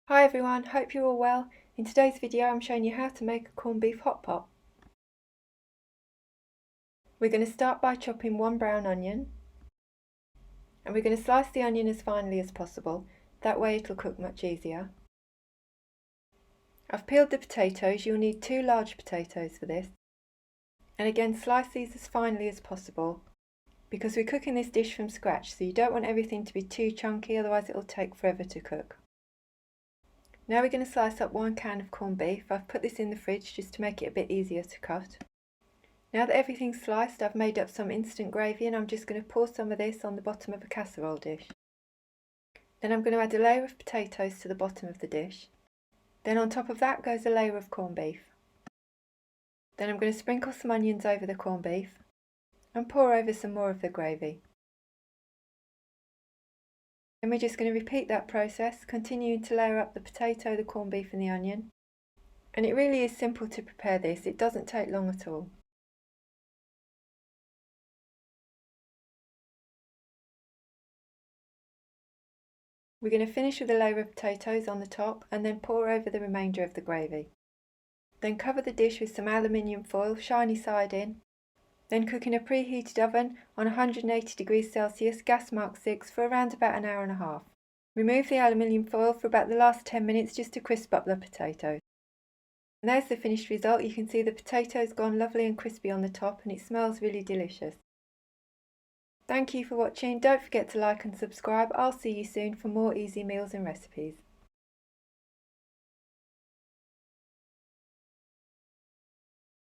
Hi everyone, hope you're all well. In today's video I'm showing you how to make a corned beef hot pot. We're going to start by chopping one brown onion, and we're going to slice the onion as finely as possible, that way it'll cook much easier. I've peeled the potatoes. You'll need 2 large potatoes for this, and again slice these as finely as possible because we're cooking this dish from scratch, so you don't want everything to be too chunky, otherwise it'll take forever to cook. Now we're going to slice up 1 can of corned beef. I've put this in the fridge just to make it a bit easier to cut. Now that everything's sliced, I've made up some instant gravy, and I'm just going to pour some of this on the bottom of a casserole dish. Then I'm going to add a layer of potatoes to the bottom of the dish. Then on top of that goes a layer of corned beef. Then I'm going to sprinkle some onions over the corned beef and pour over some more of the gravy. Then we're just going to repeat that process, continuing to layer up the potato, the corned beef and the onion. And it really is simple to prepare this, it doesn't take long at all. We're going to finish with a layer of potatoes on the top and then pour over the remainder of the gravy. Then cover the dish with some aluminium foil, shiny side in. Then cook in a preheated oven on 180 degrees Celsius, gas mark 6, for around about an hour and a half. Remove the aluminium foil for about the last 10 minutes just to crisp up the potatoes. And there's the finished result. You can see the potatoes gone lovely and crispy on the top, and it smells really delicious. Thank you for watching. Don't forget to like and subscribe. I'll see you soon for more easy meals and recipes.